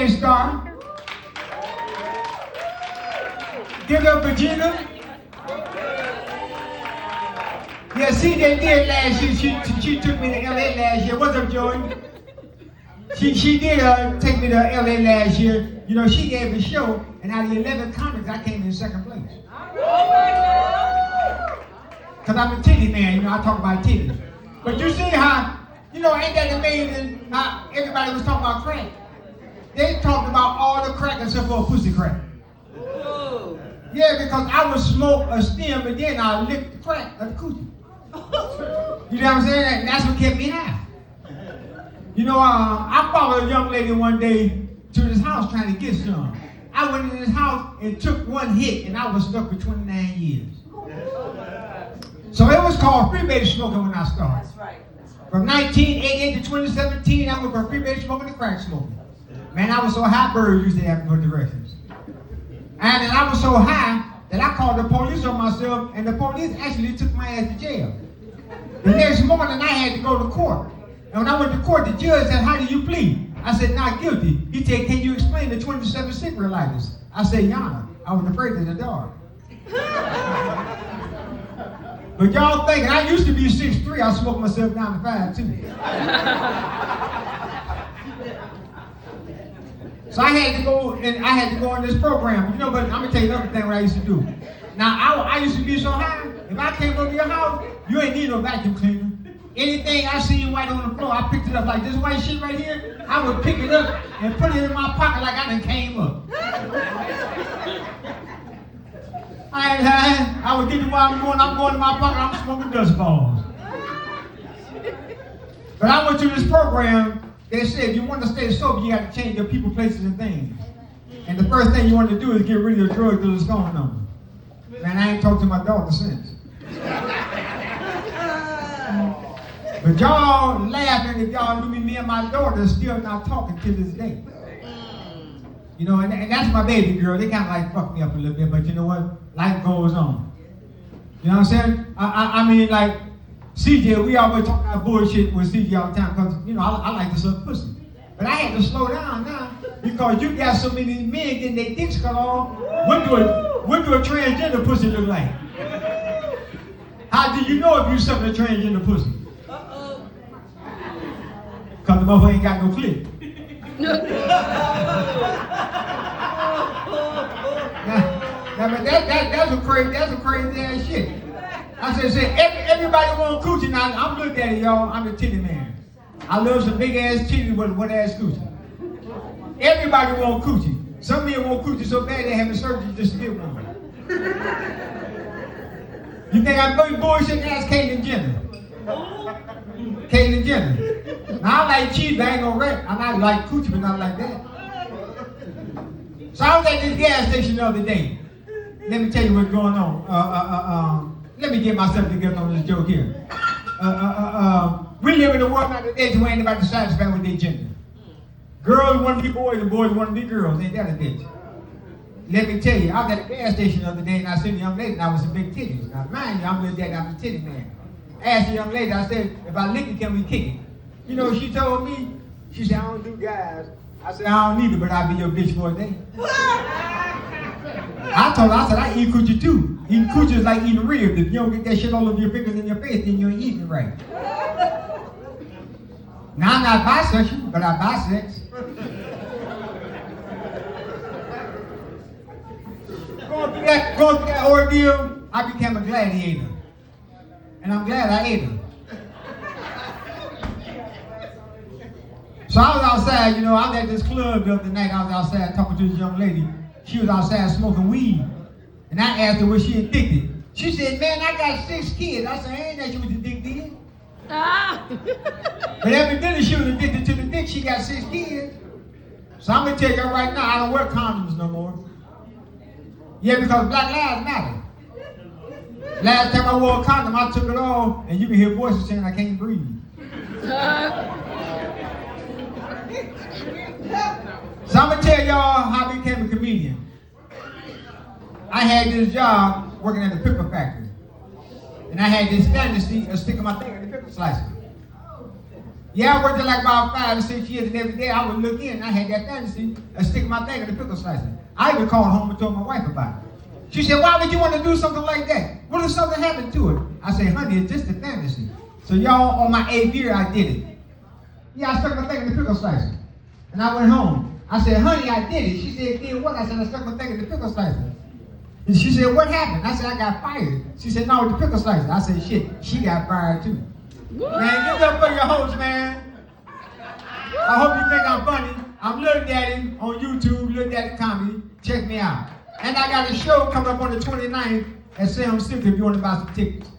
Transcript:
CJ Star. Give it up for Gina. Yeah, CJ did last year. She took me to LA last year. What's up, Joey? She did take me to LA last year. You know, she gave a show, and out of 11 comics, I came in second place. Because I'm a titty man, you know, I talk about titties. But you see how, you know, ain't that amazing how everybody was talking about crack? They talked about all the crack except for a pussy crack. Yeah, because I would smoke a stem, and then I would lick the crack of the coochie. You know what I'm saying? And that's what kept me high. You know, I followed a young lady one day to this house trying to get some. I went in this house and took one hit, and I was stuck for 29 years. So it was called freebase smoking when I started. That's right. From 1988 to 2017, I went from freebase smoking to crack smoking. Man, I was so high, birds used to have no directions. And then I was so high that I called the police on myself, and the police actually took my ass to jail. The next morning, I had to go to court. And when I went to court, the judge said, "How do you plead?" I said, "Not guilty." He said, "Can you explain the 27 cigarette lighters?" I said, "Your Honor, I was afraid of the dark." But y'all thinking, I used to be 6'3", I smoked myself down to 5'2". So I had to go in this program. You know, but I'm gonna tell you another thing what I used to do. Now I used to be so high, if I came over to your house, you ain't need no vacuum cleaner. Anything I see white on the floor, I picked it up like this white shit right here. I would pick it up and put it in my pocket like I done came up. I would get to where I'm going in my pocket, I'm smoking dust balls. But I went to this program, they said, if you want to stay sober, you have to change your people, places, and things. And the first thing you want to do is get rid of your drug dealer's phone number. Man, I ain't talked to my daughter since. But y'all laughing if y'all knew me and my daughter still not talking to this day. You know, and that's my baby girl. They kind of like fuck me up a little bit, but you know what? Life goes on. You know what I'm saying? I mean, like, CJ, we always talk about bullshit with CJ all the time because, you know, I like to suck pussy. But I had to slow down now because you got so many men getting their dicks cut off. What do a transgender pussy look like? How do you know if you suck a transgender pussy? Because the motherfucker ain't got no clip. Now, that's a crazy ass shit. I said, everybody want coochie. Now, I'm looked at it, y'all. I'm a titty man. I love some big ass titties with one ass coochie. Everybody want coochie. Some men want coochie so bad they having surgery just to get one. You think I'm bullshit? Ask Caitlyn Jenner. Caitlyn Jenner. Now, I like cheese, but I ain't gonna rap. I like coochie, but not like that. So I was at this gas station the other day. Let me tell you what's going on. Let me get myself together on this joke here. We live in a world now today where ain't nobody satisfied with their gender. Girls want to be boys and boys want to be girls. Ain't that a bitch? Let me tell you, I was at the gas station the other day and I seen a young lady and I was some big titties. Now mind you, I'm little daddy, I'm a titty man. I asked the young lady, I said, if I lick it, can we kick it? You know what she told me? She said, I don't do guys. I said, I don't either, but I'll be your bitch for a day. I told her, I said, I eat coochie too. Eating coochie is like eating ribs. If you don't get that shit all over your fingers and your face, then you ain't eating it right. Now, I'm not bisexual, but I buy sex. Going through that ordeal, I became a gladiator. And I'm glad I ate her. So I was outside, you know, I was at this club the other night. I was outside talking to this young lady. She was outside smoking weed. And I asked her, was she addicted? She said, man, I got 6 kids. I said, I ain't that she was addicted. But evidently she was addicted to the dick. She got 6 kids. So I'm going to tell you right now, I don't wear condoms no more. Yeah, because Black Lives Matter. Last time I wore a condom, I took it off, and you can hear voices saying I can't breathe. So I'm going to tell y'all how I became a comedian. I had this job working at the pickle factory. And I had this fantasy of sticking my finger in the pickle slicer. Yeah, I worked there like about 5 or 6 years, and every day I would look in. I had that fantasy of sticking my thing in the pickle slicer. I even called home and told my wife about it. She said, why would you want to do something like that? What if something happened to it? I said, honey, it's just a fantasy. So y'all, on my 8th year, I did it. Yeah, I stuck my thing in the pickle slicer. And I went home. I said, honey, I did it. She said, did what? I said, I stuck my thing in the pickle slicer. And she said, what happened? I said, I got fired. She said, no, with the pickle slicer. I said, shit, she got fired too. Man, give it up for your host, man. I hope you think I'm funny. I'm Lil Daddy on YouTube, Lil Daddy Comedy. Check me out. And I got a show coming up on the 29th at Sam Simpson if you want to buy some tickets.